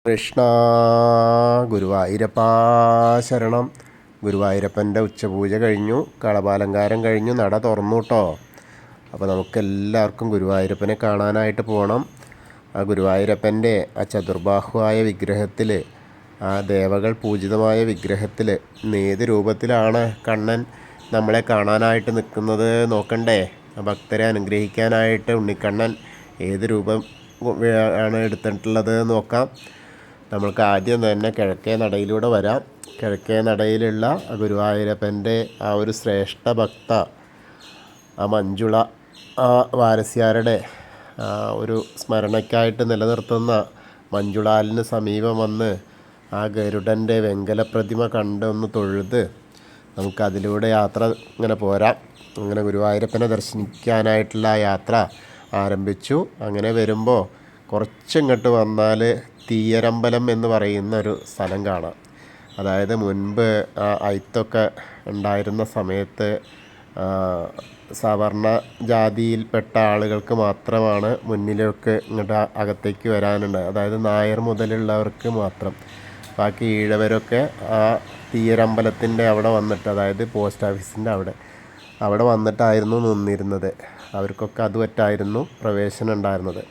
കൃഷ്ണ ഗുരുവായൂരപ്പാ ശരണം. ഗുരുവായൂരപ്പൻ്റെ ഉച്ചപൂജ കഴിഞ്ഞു, കളഭാലങ്കാരം കഴിഞ്ഞു, നട തുറന്നു കേട്ടോ. അപ്പോൾ നമുക്കെല്ലാവർക്കും ഗുരുവായൂരപ്പനെ കാണാനായിട്ട് പോകണം. ആ ഗുരുവായൂരപ്പൻ്റെ ആ ചതുർബാഹുവായ വിഗ്രഹത്തിൽ, ആ ദേവകൾ പൂജിതമായ വിഗ്രഹത്തിൽ ഏത് രൂപത്തിലാണ് കണ്ണൻ നമ്മളെ കാണാനായിട്ട് നിൽക്കുന്നത് നോക്കണ്ടേ? ഭക്തരെ അനുഗ്രഹിക്കാനായിട്ട് ഉണ്ണിക്കണ്ണൻ ഏത് രൂപം ആണ് എടുത്തിട്ടുള്ളത് നോക്കാം. നമ്മൾക്ക് ആദ്യം തന്നെ കിഴക്കേ നടയിലൂടെ വരാം. കിഴക്കേ നടയിലുള്ള ഗുരുവായൂരപ്പൻ്റെ ആ ഒരു ശ്രേഷ്ഠ ഭക്ത, ആ മഞ്ജുള, ആ വാരസ്യാരുടെ ഒരു സ്മരണയ്ക്കായിട്ട് നിലനിർത്തുന്ന മഞ്ജുളാലിന് സമീപം വന്ന് ആ ഗരുഡൻ്റെ വെങ്കല പ്രതിമ കണ്ട് ഒന്ന് തൊഴുത് നമുക്കതിലൂടെ യാത്ര ഇങ്ങനെ പോരാം. അങ്ങനെ ഗുരുവായൂരപ്പനെ ദർശിക്കാനായിട്ടുള്ള യാത്ര ആരംഭിച്ചു. അങ്ങനെ വരുമ്പോൾ കുറച്ചിങ്ങോട്ട് വന്നാൽ തീയരമ്പലം എന്ന് പറയുന്ന ഒരു സ്ഥലം കാണാം. അതായത് മുൻപ് അയിത്തൊക്കെ ഉണ്ടായിരുന്ന സമയത്ത് സവർണ ജാതിയിൽപ്പെട്ട ആളുകൾക്ക് മാത്രമാണ് മുന്നിലേക്ക് ഇങ്ങോട്ട് അകത്തേക്ക് വരാനുണ്ട്. അതായത് നായർ മുതലുള്ളവർക്ക് മാത്രം. ബാക്കി ഈഴവരൊക്കെ ആ തീയരമ്പലത്തിൻ്റെ അവിടെ വന്നിട്ട്, അതായത് പോസ്റ്റ് ഓഫീസിൻ്റെ അവിടെ വന്നിട്ടായിരുന്നു നിന്നിരുന്നത്. അവർക്കൊക്കെ അതുപറ്റായിരുന്നു പ്രവേശനം ഉണ്ടായിരുന്നത്.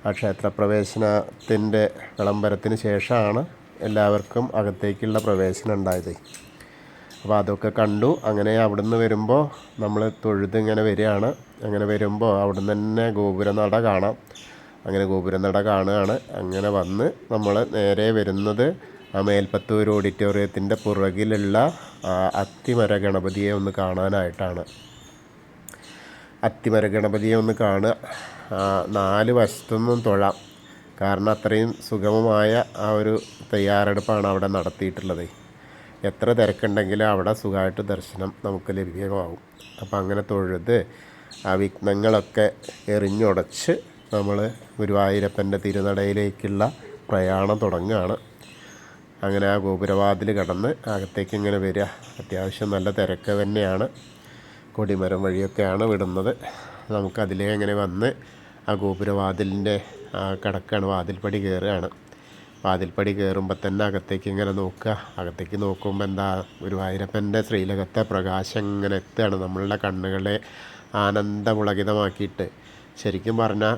ആ ക്ഷേത്രപ്രവേശനത്തിൻ്റെ വിളംബരത്തിന് ശേഷമാണ് എല്ലാവർക്കും അകത്തേക്കുള്ള പ്രവേശനം ഉണ്ടായത്. അപ്പോൾ അതൊക്കെ കണ്ടു. അങ്ങനെ അവിടെ നിന്ന് വരുമ്പോൾ നമ്മൾ തൊഴുത് ഇങ്ങനെ വരികയാണ്. അങ്ങനെ വരുമ്പോൾ അവിടെ നിന്ന് തന്നെ ഗോപുരനട കാണാം. അങ്ങനെ ഗോപുരനട കാണുകയാണ്. അങ്ങനെ വന്ന് നമ്മൾ നേരെ വരുന്നത് ആ മേൽപ്പത്തൂർ ഓഡിറ്റോറിയത്തിൻ്റെ പുറകിലുള്ള അത്തിമര ഗണപതിയെ ഒന്ന് കാണാനായിട്ടാണ്. അത്തിമര ഗണപതിയെ ഒന്ന് കാണുക. 4 വശത്തുനിന്നും തൊഴാം. കാരണം അത്രയും സുഗമമായ ആ ഒരു തയ്യാറെടുപ്പാണ് അവിടെ നടത്തിയിട്ടുള്ളത്. എത്ര തിരക്കുണ്ടെങ്കിലും അവിടെ സുഖമായിട്ട് ദർശനം നമുക്ക് ലഭ്യമാവും. അപ്പം അങ്ങനെ തൊഴുത് ആ വിഘ്നങ്ങളൊക്കെ എറിഞ്ഞുടച്ച് നമ്മൾ ഗുരുവായൂരപ്പൻ്റെ തിരുനടയിലേക്കുള്ള പ്രയാണം തുടങ്ങുകയാണ്. അങ്ങനെ ആ ഗോപുരവാതിൽ കടന്ന് അകത്തേക്ക് ഇങ്ങനെ വരിക. അത്യാവശ്യം നല്ല തിരക്ക് തന്നെയാണ്. കൊടിമരം വഴിയൊക്കെയാണ് വിടുന്നത്. നമുക്കതിലേ അങ്ങനെ വന്ന് ആ ഗോപുരവാതിലിൻ്റെ കിടക്കാണ്. വാതിൽപ്പടി കയറുകയാണ്. വാതിൽപ്പടി കയറുമ്പോൾ തന്നെ അകത്തേക്ക് ഇങ്ങനെ നോക്കുക. അകത്തേക്ക് നോക്കുമ്പോൾ എന്താ, ഗുരുവായൂരപ്പൻ്റെ ശ്രീലകത്തെ പ്രകാശം ഇങ്ങനെ എത്തുകയാണ് നമ്മളുടെ കണ്ണുകളെ ആനന്ദപുളകിതമാക്കിയിട്ട്. ശരിക്കും പറഞ്ഞാൽ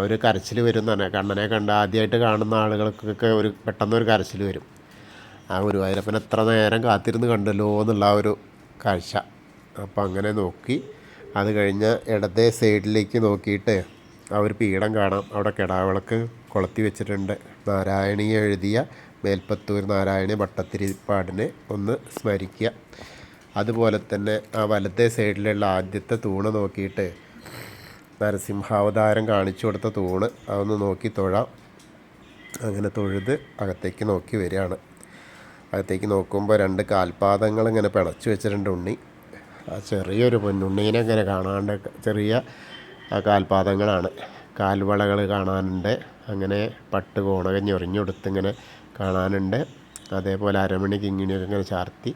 ഒരു കരച്ചിൽ വരും തന്നെ. കണ്ണനെ കണ്ട് ആദ്യമായിട്ട് കാണുന്ന ആളുകൾക്കൊക്കെ പെട്ടെന്നൊരു കരച്ചിൽ വരും. ആ ഗുരുവായൂരപ്പൻ എത്ര നേരം കാത്തിരുന്ന് കണ്ടല്ലോ എന്നുള്ള ആ ഒരു കാഴ്ച. അപ്പം അങ്ങനെ നോക്കി അത് കഴിഞ്ഞ് ഇടത്തെ സൈഡിലേക്ക് നോക്കിയിട്ട് ആ ഒരു പീഠം കാണാം. അവിടെ കിടാവിളക്ക് കൊളുത്തി വെച്ചിട്ടുണ്ട്. നാരായണീയ എഴുതിയ മേൽപ്പത്തൂർ നാരായണീയ ഭട്ടത്തിരിപ്പാടിനെ ഒന്ന് സ്മരിക്കുക. അതുപോലെ തന്നെ ആ വലത്തെ സൈഡിലുള്ള ആദ്യത്തെ തൂണ് നോക്കിയിട്ട് നരസിംഹാവതാരം കാണിച്ചു കൊടുത്ത തൂണ് അതൊന്ന് നോക്കി തൊഴാം. അങ്ങനെ തൊഴുത് അകത്തേക്ക് നോക്കി വരികയാണ്. അകത്തേക്ക് നോക്കുമ്പോൾ 2 കാൽപാദങ്ങൾ ഇങ്ങനെ പിണച്ചു വെച്ചിട്ടുണ്ട് ഉണ്ണി. ആ ചെറിയൊരു പൊന്നുണ്ണീനെ ഇങ്ങനെ കാണാണ്ട് ചെറിയ കാൽപാദങ്ങളാണ്. കാൽവളകൾ കാണാനുണ്ട്. അങ്ങനെ പട്ട് കോണകം ഞൊറിഞ്ഞെടുത്ത് ഇങ്ങനെ കാണാനുണ്ട്. അതേപോലെ അരമണി കിങ്ങിണിയൊക്കെ ഇങ്ങനെ ചാർത്തി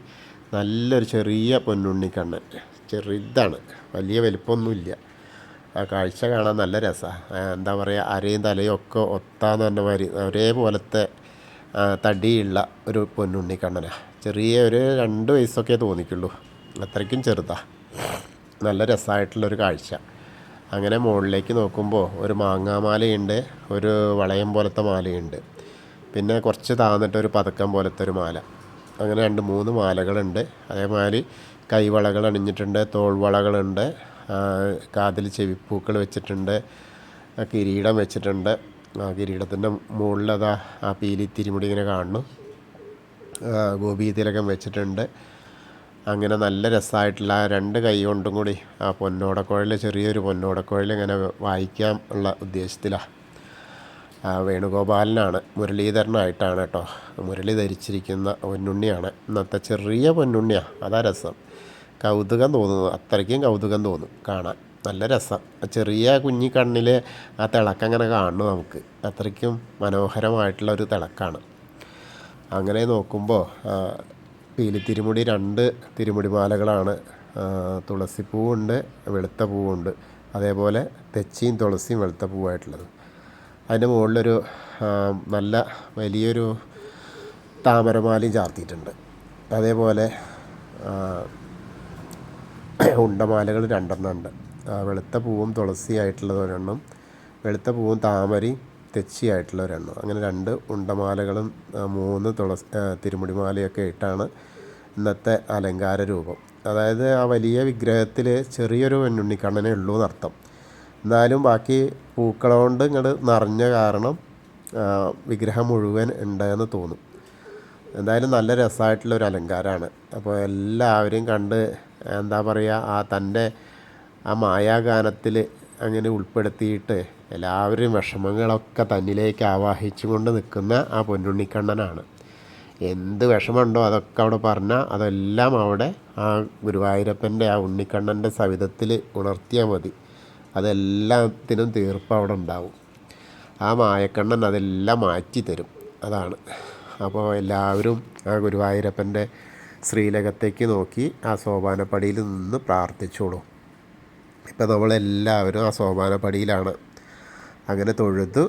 നല്ലൊരു ചെറിയ പൊന്നുണ്ണിക്കണ്ണ്. ചെറുതാണ്, വലിയ വലിപ്പമൊന്നുമില്ല. ആ കാഴ്ച കാണാൻ നല്ല രസമാണ്. എന്താ പറയുക, അരയും തലയും ഒക്കെ ഒത്താന്ന് പറഞ്ഞ മാതിരി ഒരേപോലത്തെ തടിയുള്ള ഒരു പൊന്നുണ്ണിക്കണ്ണനാണ്. ചെറിയ ഒരു 2 വയസ്സൊക്കെ തോന്നിക്കുള്ളൂ. അത്രയ്ക്കും ചെറുതാണ്. നല്ല രസമായിട്ടുള്ളൊരു കാഴ്ച. അങ്ങനെ മുകളിലേക്ക് നോക്കുമ്പോൾ ഒരു മാങ്ങാമാലയുണ്ട്, ഒരു വളയം പോലത്തെ മാലയുണ്ട്, പിന്നെ കുറച്ച് താന്നിട്ട് ഒരു പതക്കം പോലത്തെ ഒരു മാല. അങ്ങനെ 2-3 മാലകളുണ്ട്. അതേമാതിരി കൈവളകൾ അണിഞ്ഞിട്ടുണ്ട്, തോൾവളകളുണ്ട്, കാതിൽ ചെവിപ്പൂക്കൾ വെച്ചിട്ടുണ്ട്, കിരീടം വെച്ചിട്ടുണ്ട്. കിരീടത്തിൻ്റെ മുകളിലതാ ആ പീലി തിരുമുടി ഇങ്ങനെ കാണുന്നു. ഗോപീതിലകം വെച്ചിട്ടുണ്ട്. അങ്ങനെ നല്ല രസമായിട്ടുള്ള 2 കൈ കൊണ്ടും കൂടി ആ പൊന്നോടക്കുഴൽ, ചെറിയൊരു പൊന്നോടക്കുഴൽ ഇങ്ങനെ വായിക്കാൻ ഉള്ള ഉദ്ദേശത്തിലാണ്. വേണുഗോപാലനാണ്, മുരളീധരനായിട്ടാണ് കേട്ടോ. മുരളി ധരിച്ചിരിക്കുന്ന പൊന്നുണ്ണിയാണ്. ഇന്നത്തെ ചെറിയ പൊന്നുണ്ണിയാണ്. അതാ രസം. കൗതുകം തോന്നുന്നു. അത്രയ്ക്കും കൗതുകം തോന്നും കാണാൻ. നല്ല രസം. ചെറിയ കുഞ്ഞി കണ്ണിൽ ആ തിളക്കം അങ്ങനെ കാണുന്നു നമുക്ക്. അത്രയ്ക്കും മനോഹരമായിട്ടുള്ളൊരു തിളക്കാണ്. അങ്ങനെ നോക്കുമ്പോൾ പീലി തിരുമുടി 2 തിരുമുടി മാലകളാണ്. തുളസിപ്പൂവുണ്ട്, വെളുത്ത പൂവുണ്ട്. അതേപോലെ തെച്ചിയും തുളസിയും വെളുത്ത പൂവായിട്ടുള്ളത്. അതിൻ്റെ മുകളിലൊരു നല്ല വലിയൊരു താമരമാലയും ചാർത്തിയിട്ടുണ്ട്. അതേപോലെ ഉണ്ടമാലകൾ 2 ഉണ്ട്. വെളുത്ത പൂവും തുളസിയായിട്ടുള്ളത് ഒരെണ്ണം, വെളുത്ത പൂവും താമരയും തെച്ചിയായിട്ടുള്ള ഒരെണ്ണം. അങ്ങനെ 2 ഉണ്ടമാലകളും 3 തിരുമുടിമാലയൊക്കെ ഇട്ടാണ് ഇന്നത്തെ അലങ്കാര രൂപം. അതായത് ആ വലിയ വിഗ്രഹത്തിൽ ചെറിയൊരു ഉണ്ണിക്കണ്ണനേ ഉള്ളൂ എന്നർത്ഥം. എന്നാലും ബാക്കി പൂക്കള കൊണ്ട് ഇങ്ങോട്ട് നിറഞ്ഞ കാരണം വിഗ്രഹം മുഴുവൻ ഉണ്ടെന്ന് തോന്നും. എന്തായാലും നല്ല രസമായിട്ടുള്ളൊരു അലങ്കാരമാണ്. അപ്പോൾ എല്ലാവരെയും കണ്ട് എന്താ പറയുക, തൻ്റെ ആ മായാഗാനത്തിൽ അങ്ങനെ ഉൾപ്പെടുത്തിയിട്ട് എല്ലാവരും വിഷമങ്ങളൊക്കെ തന്നിലേക്ക് ആവാഹിച്ചു കൊണ്ട് നിൽക്കുന്ന ആ പൊന്നുണ്ണിക്കണ്ണനാണ്. എന്ത് വിഷമമുണ്ടോ അതൊക്കെ അവിടെ പറഞ്ഞാൽ അതെല്ലാം അവിടെ ആ ഗുരുവായൂരപ്പൻ്റെ ആ ഉണ്ണിക്കണ്ണൻ്റെ സവിധത്തിൽ ഉണർത്തിയാൽ മതി. അതെല്ലാത്തിനും തീർപ്പ് അവിടെ ഉണ്ടാവും. ആ മായക്കണ്ണൻ അതെല്ലാം മാറ്റി തരും. അതാണ്. അപ്പോൾ എല്ലാവരും ആ ഗുരുവായൂരപ്പൻ്റെ ശ്രീലകത്തേക്ക് നോക്കി ആ സോപാനപ്പടിയിൽ നിന്ന് പ്രാർത്ഥിച്ചോളൂ. ഇപ്പം നമ്മളെല്ലാവരും ആ സോപാനപ്പടിയിലാണ്. അങ്ങനെ തൊഴുത്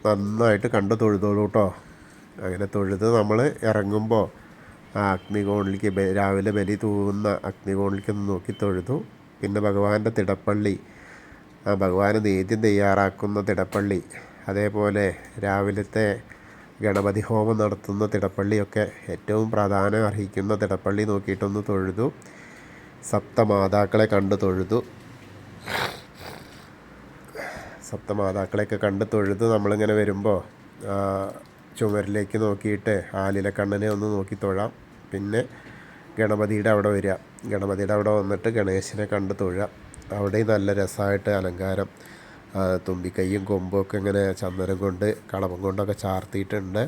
നന്നായിട്ട് കണ്ട് തൊഴുതോളൂ കേട്ടോ. അങ്ങനെ തൊഴുത് നമ്മൾ ഇറങ്ങുമ്പോൾ ആ അഗ്നികോണിലേക്ക് രാവിലെ ബലി തൂവുന്ന അഗ്നികോണിലേക്ക് ഒന്ന് നോക്കി തൊഴുതു. പിന്നെ ഭഗവാന്റെ തിടപ്പള്ളി, ഭഗവാന് നേദ്യം തയ്യാറാക്കുന്ന തിടപ്പള്ളി, അതേപോലെ രാവിലത്തെ ഗണപതി ഹോമം നടത്തുന്ന തിടപ്പള്ളിയൊക്കെ ഏറ്റവും പ്രാധാന്യം അർഹിക്കുന്ന തിടപ്പള്ളി നോക്കിയിട്ടൊന്ന് തൊഴുതു. സപ്തമാതാക്കളെ കണ്ട് തൊഴുതു. സപ്തമാതാക്കളെയൊക്കെ കണ്ട് തൊഴുത് നമ്മളിങ്ങനെ വരുമ്പോൾ ചുമരിലേക്ക് നോക്കിയിട്ട് ആലിലക്കണ്ണനെ ഒന്ന് നോക്കി തൊഴാം. പിന്നെ ഗണപതിയുടെ അവിടെ വരിക. ഗണപതിയുടെ അവിടെ വന്നിട്ട് ഗണേശനെ കണ്ട് തൊഴുക. അവിടെയും നല്ല രസമായിട്ട് അലങ്കാരം, തുമ്പിക്കൈയും കൊമ്പൊക്കെ ഇങ്ങനെ ചന്ദനം കൊണ്ട് കളഭം കൊണ്ടൊക്കെ ചാർത്തിയിട്ടുണ്ട്.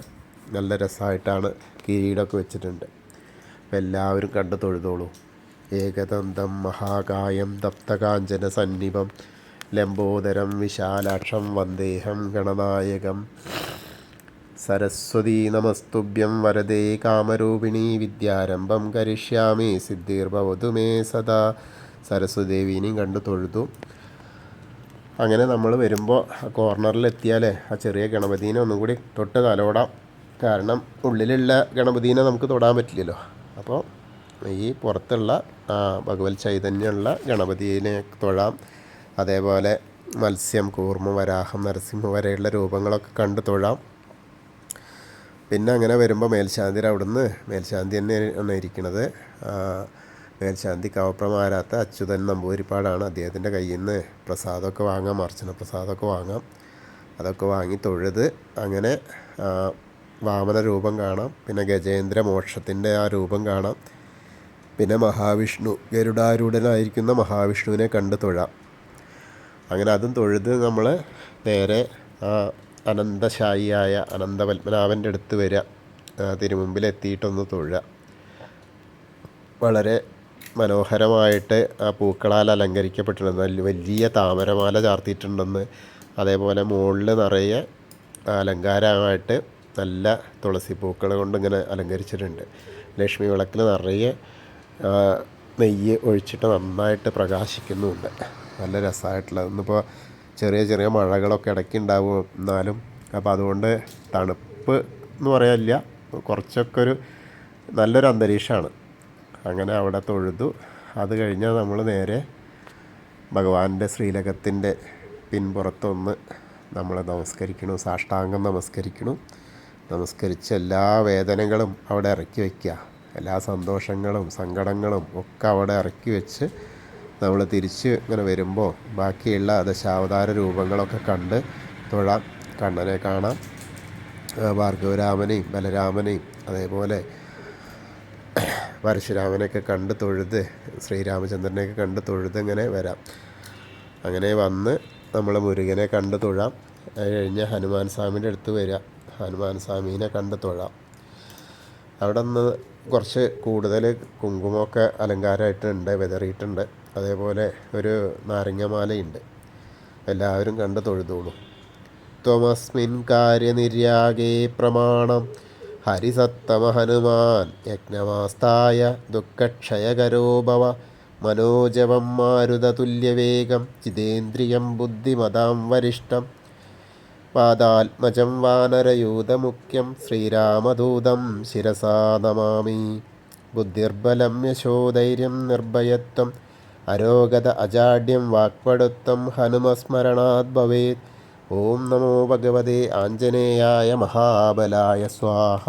നല്ല രസമായിട്ടാണ് കിരീടമൊക്കെ വെച്ചിട്ടുണ്ട്. അപ്പോൾ എല്ലാവരും കണ്ട് തൊഴുതോളൂ. ഏകദന്തം മഹാകായം തപ്തകാഞ്ചന സന്നിഭം ലംബോദരം വിശാലാക്ഷം വന്ദേഹം ഗണനായകം. സരസ്വതീ നമസ്തുഭ്യം വരദേ കാമരൂപിണി വിദ്യാരംഭം കരിഷ്യാമി സിദ്ധിർഭവതു മേ സദാ. സരസ്വതീദേവീനെയും കണ്ട് തൊഴുതു. അങ്ങനെ നമ്മൾ വരുമ്പോൾ ആ കോർണറിലെത്തിയാൽ ആ ചെറിയ ഗണപതിനെ ഒന്നും കൂടി തൊട്ട് തലോടാം. കാരണം ഉള്ളിലുള്ള ഗണപതിനെ നമുക്ക് തൊടാൻ പറ്റില്ലല്ലോ. അപ്പോൾ ഈ പുറത്തുള്ള ഭഗവത് ചൈതന്യമുള്ള ഗണപതിനെ തൊഴാം. അതേപോലെ മത്സ്യം, കൂർമ്മ, വരാഹം, നരസിംഹ വരെയുള്ള രൂപങ്ങളൊക്കെ കണ്ട് തൊഴാം. പിന്നെ അങ്ങനെ വരുമ്പോൾ മേൽശാന്തിയുടെ അവിടുന്ന്, മേൽശാന്തി തന്നെയാണ് ഇരിക്കുന്നത്, മേൽശാന്തി കവപ്രമാരാത്ത അച്യുതൻ നമ്പൂതിരിപ്പാടാണ്. അദ്ദേഹത്തിൻ്റെ കയ്യിൽ നിന്ന് പ്രസാദമൊക്കെ വാങ്ങാം, അർച്ചന പ്രസാദമൊക്കെ വാങ്ങാം. അതൊക്കെ വാങ്ങി തൊഴുത് അങ്ങനെ വാമന രൂപം കാണാം. പിന്നെ ഗജേന്ദ്ര മോക്ഷത്തിൻ്റെ ആ രൂപം കാണാം. പിന്നെ മഹാവിഷ്ണു, ഗരുഡാരൂഢനായിരിക്കുന്ന മഹാവിഷ്ണുവിനെ കണ്ട് തൊഴാം. അങ്ങനെ അതും തൊഴുത് നമ്മൾ നേരെ അനന്തശായിയായ അനന്തപത്മനാഭൻ്റെ അടുത്ത് വരിക. തിരുമുമ്പിലെത്തിയിട്ടൊന്ന് തൊഴുക. വളരെ മനോഹരമായിട്ട് ആ പൂക്കളാൽ അലങ്കരിക്കപ്പെട്ടിട്ടുണ്ട്. വലിയ താമരമാല ചാർത്തിയിട്ടുണ്ടെന്ന്. അതേപോലെ മുകളിൽ നിറയെ അലങ്കാരമായിട്ട് നല്ല തുളസി പൂക്കൾ കൊണ്ട് ഇങ്ങനെ അലങ്കരിച്ചിട്ടുണ്ട്. ലക്ഷ്മി വിളക്കിൽ നിറയെ നെയ്യ് ഒഴിച്ചിട്ട് നന്നായിട്ട് പ്രകാശിക്കുന്നുമുണ്ട്. നല്ല രസമായിട്ടുള്ളത്. ഇന്നിപ്പോൾ ചെറിയ ചെറിയ മഴകളൊക്കെ ഇടയ്ക്ക് ഉണ്ടാവും. എന്നാലും അപ്പോൾ അതുകൊണ്ട് തണുപ്പ് എന്ന് പറയാനില്ല, കുറച്ചൊക്കെ ഒരു നല്ലൊരു അന്തരീക്ഷമാണ്. അങ്ങനെ അവിടെ തൊഴുതു. അത് കഴിഞ്ഞാൽ നമ്മൾ നേരെ ഭഗവാന്റെ ശ്രീലകത്തിൻ്റെ പിൻപുറത്തൊന്ന് നമ്മൾ നമസ്കരിക്കണം, സാഷ്ടാംഗം നമസ്കരിക്കണം. നമസ്കരിച്ച് എല്ലാ വേദനകളും അവിടെ ഇറക്കി വയ്ക്കുക. എല്ലാ സന്തോഷങ്ങളും സങ്കടങ്ങളും ഒക്കെ അവിടെ ഇറക്കി വെച്ച് നമ്മൾ തിരിച്ച് ഇങ്ങനെ വരുമ്പോൾ ബാക്കിയുള്ള ദശാവതാര രൂപങ്ങളൊക്കെ കണ്ട് തൊഴാം. കണ്ണനെ കാണാം, ഭാർഗവരാമനെയും ബലരാമനെയും അതേപോലെ പരശുരാമനെയൊക്കെ കണ്ട് തൊഴുത്, ശ്രീരാമചന്ദ്രനെയൊക്കെ കണ്ട് തൊഴുത് ഇങ്ങനെ വരാം. അങ്ങനെ വന്ന് നമ്മൾ മുരുകനെ കണ്ട് തൊഴാം. അത് കഴിഞ്ഞ് ഹനുമാൻ സ്വാമിയുടെ അടുത്ത് വരിക. ഹനുമാൻ സ്വാമീനെ കണ്ട് തൊഴാം. അവിടെ നിന്ന് കുറച്ച് കൂടുതൽ കുങ്കുമമൊക്കെ അലങ്കാരമായിട്ടുണ്ട്, വിതറിയിട്ടുണ്ട്. അതേപോലെ ഒരു നാരങ്ങമാലയുണ്ട്. എല്ലാവരും കണ്ട് തൊഴുതോളൂ. ത്വമസ്മിൻ കാര്യനിര്യാഗേ പ്രമാണം ഹരിസത്തമ ഹനുമാൻ യജ്ഞമാസ്തായ ദുഃഖക്ഷയകരോ ഭവ മനോജവം മാരുതതുല്യവേഗം ജിതേന്ദ്രിയം ബുദ്ധിമതാം വരിഷ്ഠം പാദാത്മജം വാനരയൂതമുഖ്യം ശ്രീരാമദൂതം ശിരസാ നമാമി. ബുദ്ധിർബലം യശോധൈര്യം നിർഭയത്വം അരോഗത അജാഡ്യം വാക്പടുത്വം ഹനുമസ്മരണാത് ഭവേത്. ഓം നമോ ഭഗവതേ ആഞ്ജനേയായ മഹാബലായ സ്വാഹ.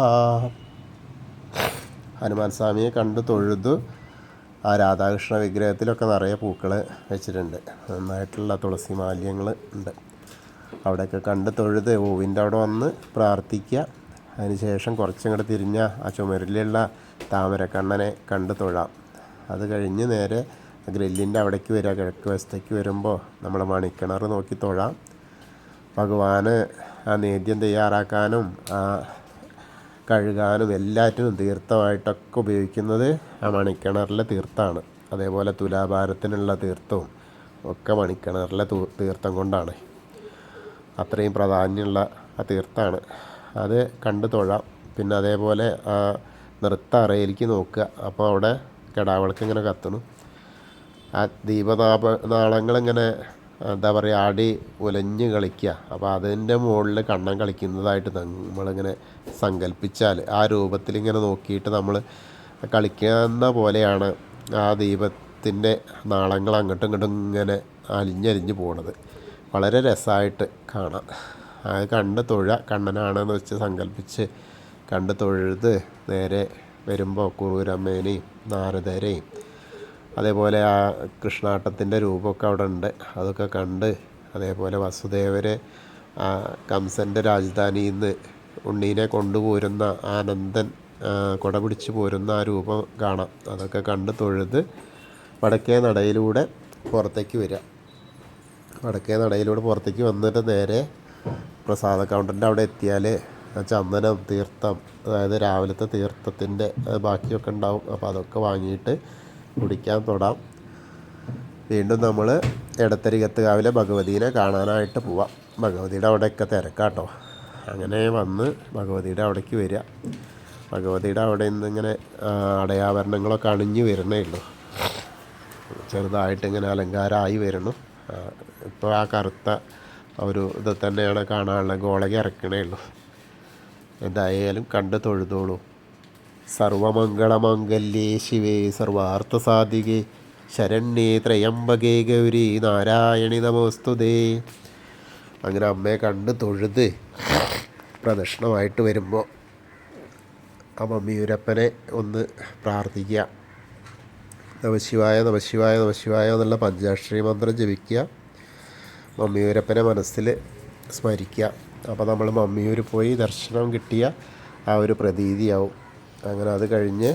ഹനുമാൻ സ്വാമിയെ കണ്ടു തൊഴുതു. ആ രാധാകൃഷ്ണ വിഗ്രഹത്തിലൊക്കെ നിറയെ പൂക്കൾ വെച്ചിട്ടുണ്ട്, നന്നായിട്ടുള്ള തുളസി മാല്യങ്ങൾ ഉണ്ട്. അവിടെയൊക്കെ കണ്ട് തൊഴുത് ഓവിൻ്റെ അവിടെ വന്ന് പ്രാർത്ഥിക്കുക. അതിനുശേഷം കുറച്ചിങ്ങോട്ട് തിരിഞ്ഞ ആ ചുമരിലുള്ള താമരക്കണ്ണനെ കണ്ട് തൊഴാം. അത് കഴിഞ്ഞ് നേരെ ഗ്രില്ലിൻ്റെ അവിടേക്ക് വരിക. കിഴക്ക് വശത്തേക്ക് വരുമ്പോൾ നമ്മൾ മണിക്കിണർ നോക്കി തൊഴാം. ഭഗവാന് ആ നേദ്യം തയ്യാറാക്കാനും ആ കഴുകാനും എല്ലാറ്റിനും തീർത്ഥമായിട്ടൊക്കെ ഉപയോഗിക്കുന്നത് ആ മണിക്കിണറിലെ തീർത്ഥമാണ്. അതേപോലെ തുലാഭാരത്തിനുള്ള തീർത്ഥവും ഒക്കെ മണിക്കിണറിലെ തീർത്ഥം കൊണ്ടാണ്. അത്രയും പ്രാധാന്യമുള്ള ആ തീർത്ഥമാണ്. അത് കണ്ട് തൊഴാം. പിന്നെ അതേപോലെ ആ നൃത്ത അറയിലേക്ക് നോക്കുക. അപ്പോൾ അവിടെ കിടാവിളക്ക് ഇങ്ങനെ കത്തണം. ആ നാളങ്ങളിങ്ങനെ എന്താ പറയുക, ആടി ഉലഞ്ഞ് കളിക്കുക. അപ്പോൾ അതിൻ്റെ മുകളിൽ കണ്ണൻ കളിക്കുന്നതായിട്ട് നമ്മളിങ്ങനെ സങ്കല്പിച്ചാൽ ആ രൂപത്തിലിങ്ങനെ നോക്കിയിട്ട് നമ്മൾ കളിക്കുന്ന പോലെയാണ് ആ ദീപത്തിൻ്റെ നാളങ്ങൾ അങ്ങോട്ടും ഇങ്ങോട്ടും ഇങ്ങനെ അലിഞ്ഞലിഞ്ഞ് പോണത്. വളരെ രസമായിട്ട് കാണാം. അത് കണ്ട് കണ്ണനാണെന്ന് വെച്ച് സങ്കല്പിച്ച് കണ്ട് തൊഴുത് നേരെ വരുമ്പോൾ കുറൂരമ്മേനെയും നാരദരെയും അതേപോലെ ആ കൃഷ്ണാട്ടത്തിൻ്റെ രൂപമൊക്കെ അവിടെ ഉണ്ട്. അതൊക്കെ കണ്ട് അതേപോലെ വസുദേവരെ കംസൻ്റെ രാജധാനിയിൽ നിന്ന് ഉണ്ണീനെ കൊണ്ടുപോരുന്ന ആനന്ദൻ കുട പിടിച്ച് പോരുന്ന ആ രൂപം കാണാം. അതൊക്കെ കണ്ട് തൊഴുത് വടക്കേ നടയിലൂടെ പുറത്തേക്ക് വരിക. വടക്കേ നടയിലൂടെ പുറത്തേക്ക് വന്നിട്ട് നേരെ പ്രസാദ കൗണ്ടറിൻ്റെ അവിടെ എത്തിയാൽ ചന്ദനം തീർത്ഥം, അതായത് രാവിലത്തെ തീർത്ഥത്തിൻ്റെ ബാക്കിയൊക്കെ ഉണ്ടാവും. അപ്പോൾ അതൊക്കെ വാങ്ങിയിട്ട് കുടിക്കാൻ തൊടാം. വീണ്ടും നമ്മൾ എടത്തരികത്തുകാവിലെ ഭഗവതീനെ കാണാനായിട്ട് പോവാം. ഭഗവതിയുടെ അവിടെയൊക്കെ തിരക്കാട്ടോ. അങ്ങനെ വന്ന് ഭഗവതിയുടെ അവിടേക്ക് വരിക. ഭഗവതിയുടെ അവിടെ നിന്ന് ഇങ്ങനെ അടയാഭരണങ്ങളൊക്കെ അണിഞ്ഞ് വരണേ ഉള്ളൂ. ചെറുതായിട്ട് ഇങ്ങനെ അലങ്കാരമായി വരണം. ഇപ്പോൾ ആ കറുത്ത ഒരു ഇത് തന്നെയാണ് കാണാനുള്ള, ഗോളക ഇറക്കണേ ഉള്ളൂ. എന്തായാലും കണ്ട് തൊഴുതോളൂ. സർവമംഗളമംഗല്യേ ശിവേ സർവാർത്ഥസാധികേ ശരണ്യേ ത്രയംബകേ ഗൗരി നാരായണി നമോസ്തുതേ. അങ്ങനെ അമ്മയെ കണ്ട് തൊഴുത് പ്രദക്ഷിണമായിട്ട് വരുമ്പോൾ ആ മമ്മിയൂരപ്പനെ ഒന്ന് പ്രാർത്ഥിക്കുക. നമശിവായ നമശിവായ നമശിവായ എന്നുള്ള പഞ്ചാക്ഷരി മന്ത്രം ജപിക്കുക. മമ്മിയൂരപ്പനെ മനസ്സിൽ സ്മരിക്കുക. അപ്പോൾ നമ്മൾ മമ്മിയൂർ പോയി ദർശനം കിട്ടിയ ആ ഒരു പ്രതീതിയാവും. അങ്ങനെ അത് കഴിഞ്ഞ്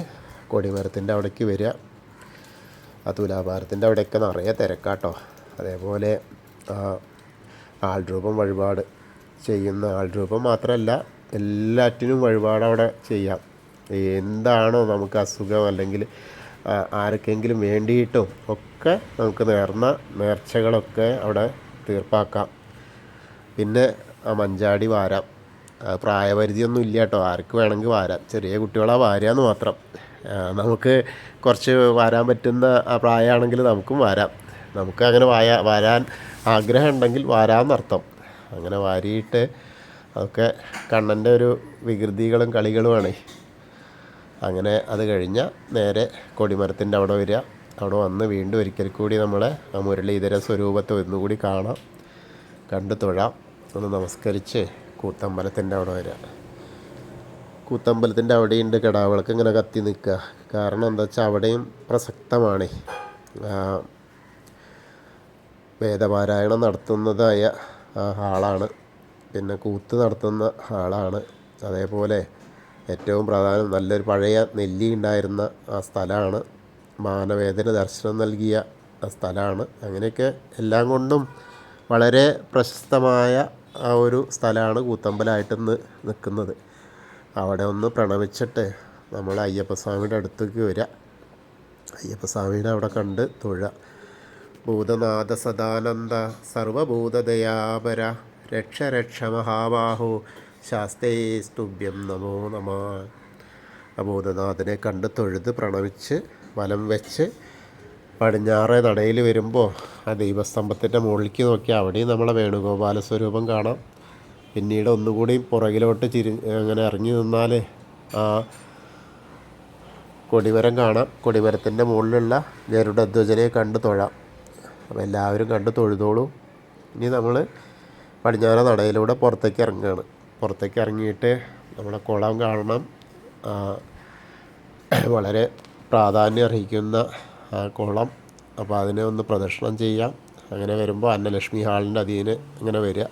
കൊടിമരത്തിൻ്റെ അവിടേക്ക് വരിക. ആ തുലാഭാരത്തിൻ്റെ അവിടെയൊക്കെ നിറയെ തിരക്കാട്ടോ. അതേപോലെ ആൾരൂപം വഴിപാട് ചെയ്യുന്ന ആൾരൂപം മാത്രമല്ല, എല്ലാറ്റിനും വഴിപാട് അവിടെ ചെയ്യാം. എന്താണോ നമുക്ക് അസുഖം അല്ലെങ്കിൽ ആർക്കെങ്കിലും വേണ്ടിയിട്ടും ഒക്കെ നമുക്ക് നേർന്ന നേർച്ചകളൊക്കെ അവിടെ തീർപ്പാക്കാം. പിന്നെ ആ മഞ്ചാടി വാരാം. പ്രായപരിധിയൊന്നും ഇല്ല കേട്ടോ, ആർക്ക് വേണമെങ്കിൽ വാരാം. ചെറിയ കുട്ടികളാ വാരാന്ന് മാത്രം. നമുക്ക് കുറച്ച് വാരാൻ പറ്റുന്ന ആ പ്രായമാണെങ്കിൽ നമുക്കും വാരാം. നമുക്ക് അങ്ങനെ വരാൻ ആഗ്രഹം ഉണ്ടെങ്കിൽ വാരാമെന്നർത്ഥം. അങ്ങനെ വാരിയിട്ട് അതൊക്കെ കണ്ണൻ്റെ ഒരു വികൃതികളും കളികളുമാണ്. അങ്ങനെ അത് കഴിഞ്ഞാൽ നേരെ കൊടിമരത്തിൻ്റെ അവിടെ വരിക. അവിടെ വന്ന് വീണ്ടും ഒരിക്കൽ കൂടി നമ്മളെ ആ മുരളീധര സ്വരൂപത്തെ ഒന്നുകൂടി കാണാം, കണ്ടു തൊഴാം. ഒന്ന് നമസ്കരിച്ച് കൂത്തമ്പലത്തിൻ്റെ അവിടെ വരിക. കൂത്തമ്പലത്തിൻ്റെ അവിടെയുണ്ട് കിടാവിളക്ക് ഇങ്ങനെ കത്തി നിൽക്കുക. കാരണം എന്താ വെച്ചാൽ അവിടെയും പ്രസക്തമാണ്. വേദപാരായണം നടത്തുന്നതായ ഹാളാണ്, പിന്നെ കൂത്ത് നടത്തുന്ന ഹാളാണ്. അതേപോലെ ഏറ്റവും പ്രധാനം നല്ലൊരു പഴയ നെല്ലി ഉണ്ടായിരുന്ന ആ സ്ഥലമാണ്. മാനവേദന ദർശനം നൽകിയ ആ സ്ഥലമാണ്. അങ്ങനെയൊക്കെ എല്ലാം കൊണ്ടും വളരെ പ്രശസ്തമായ ആ ഒരു സ്ഥലമാണ് കൂത്തമ്പലമായിട്ട് നിൽക്കുന്നത്. അവിടെ ഒന്ന് പ്രണമിച്ചിട്ട് നമ്മൾ അയ്യപ്പസ്വാമിയുടെ അടുത്തേക്ക് വരിക. അയ്യപ്പസ്വാമിയുടെ അവിടെ കണ്ട് തൊഴുക. ഭൂതനാഥ സദാനന്ദ സർവഭൂതദയാപര രക്ഷ രക്ഷ മഹാബാഹോ ശാസ്തേസ്തുഭ്യം നമോ നമ. ആ ഭൂതനാഥനെ കണ്ട് തൊഴുത് പ്രണമിച്ച് വലം വെച്ച് പടിഞ്ഞാറേ നടയിൽ വരുമ്പോൾ ആ ദീപസ്തംഭത്തിൻ്റെ മുകളിലേക്ക് നോക്കിയാൽ അവിടെയും നമ്മളെ വേണുഗോപാല സ്വരൂപം കാണാം. പിന്നീട് ഒന്നുകൂടി പുറകിലോട്ട് അങ്ങനെ ഇറങ്ങി നിന്നാൽ ആ കൊടിമരം കാണാം. കൊടിമരത്തിൻ്റെ മുകളിലുള്ള ഗരുഡധ്വജനെ കണ്ട് തൊഴാം. അപ്പോൾ എല്ലാവരും കണ്ട് തൊഴുതോളൂ. ഇനി നമ്മൾ പടിഞ്ഞാറ നടയിലൂടെ പുറത്തേക്ക് ഇറങ്ങുകയാണ്. പുറത്തേക്ക് ഇറങ്ങിയിട്ട് നമ്മുടെ കുളം കാണണം. വളരെ പ്രാധാന്യം അർഹിക്കുന്ന ആ കുളം. അപ്പോൾ അതിനെ ഒന്ന് പ്രദക്ഷിണം ചെയ്യാം. അങ്ങനെ വരുമ്പോൾ അന്നലക്ഷ്മി ഹാളിൻ്റെ അതിന് അങ്ങനെ വരിക.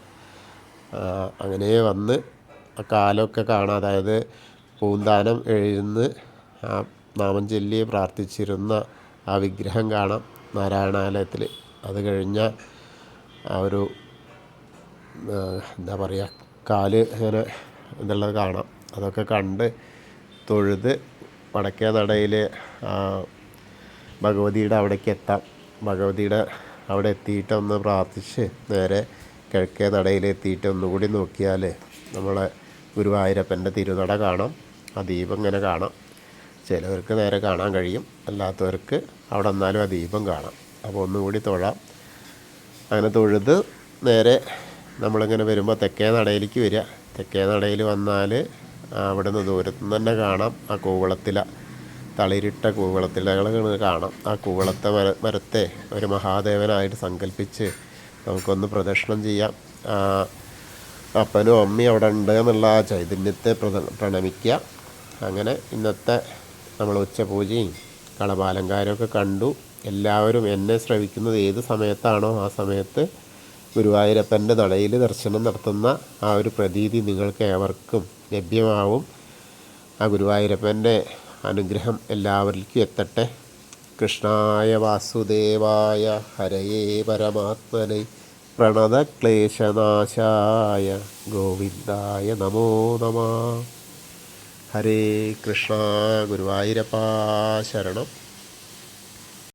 അങ്ങനെ വന്ന് ആ കാലമൊക്കെ കാണാം. അതായത് പൂന്താനം എഴുന്ന് ആ നാമം ചൊല്ലി പ്രാർത്ഥിച്ചിരുന്ന ആ വിഗ്രഹം കാണാം നാരായണാലയത്തിൽ. അത് കഴിഞ്ഞ ആ ഒരു എന്താ പറയുക, കാല് അങ്ങനെ ഇതുള്ളത് കാണാം. അതൊക്കെ കണ്ട് തൊഴുത് വടക്കേ നടയിൽ ഭഗവതിയുടെ അവിടേക്ക് എത്താം. ഭഗവതിയുടെ അവിടെ എത്തിയിട്ട് ഒന്ന് പ്രാർത്ഥിച്ച് നേരെ കിഴക്കേ നടയിലെത്തിയിട്ട് ഒന്നുകൂടി നോക്കിയാൽ നമ്മളെ ഗുരുവായൂരപ്പൻ്റെ തിരുനട കാണാം. ആ ദീപം ഇങ്ങനെ കാണാം. ചിലവർക്ക് നേരെ കാണാൻ കഴിയും, അല്ലാത്തവർക്ക് അവിടെ നിന്നാലും ആ ദീപം കാണാം. അപ്പോൾ ഒന്നുകൂടി തൊഴാം. അങ്ങനെ തൊഴുത് നേരെ നമ്മളിങ്ങനെ വരുമ്പോൾ തെക്കേ നടയിലേക്ക് വരിക. തെക്കേ നടയിൽ വന്നാൽ അവിടെ നിന്ന് ദൂരത്തു നിന്ന് തന്നെ കാണാം ആ കൂവളത്തില, തളിരിട്ട കൂവളത്തിലകൾ കാണാം. ആ കൂവളത്തെ മരത്തെ ഒരു മഹാദേവനായിട്ട് സങ്കല്പിച്ച് നമുക്കൊന്ന് പ്രദക്ഷിണം ചെയ്യാം. അപ്പനും അമ്മയും അവിടെ ഉണ്ട് എന്നുള്ള ആ ചൈതന്യത്തെ പ്രണമിക്കുക. അങ്ങനെ ഇന്നത്തെ നമ്മൾ ഉച്ചപൂജയും കളഭാലങ്കാരമൊക്കെ കണ്ടു. എല്ലാവരും എന്നെ ശ്രവിക്കുന്നത് ഏത് സമയത്താണോ ആ സമയത്ത് ഗുരുവായൂരപ്പൻ്റെ നടയിൽ ദർശനം നടത്തുന്ന ആ ഒരു പ്രതീതി നിങ്ങൾക്ക് ഏവർക്കും ലഭ്യമാവും. ആ ഗുരുവായൂരപ്പൻ്റെ അനുഗ്രഹം എല്ലാവർക്കും എത്തട്ടെ. കൃഷ്ണായ വാസുദേവായ ഹരയേ പരമാത്മനെ പ്രണതക്ലേശനാശായ ഗോവിന്ദായ നമോ നമഃ. ഹരേ കൃഷ്ണ. ഗുരുവായൂരപ്പാ ശരണം.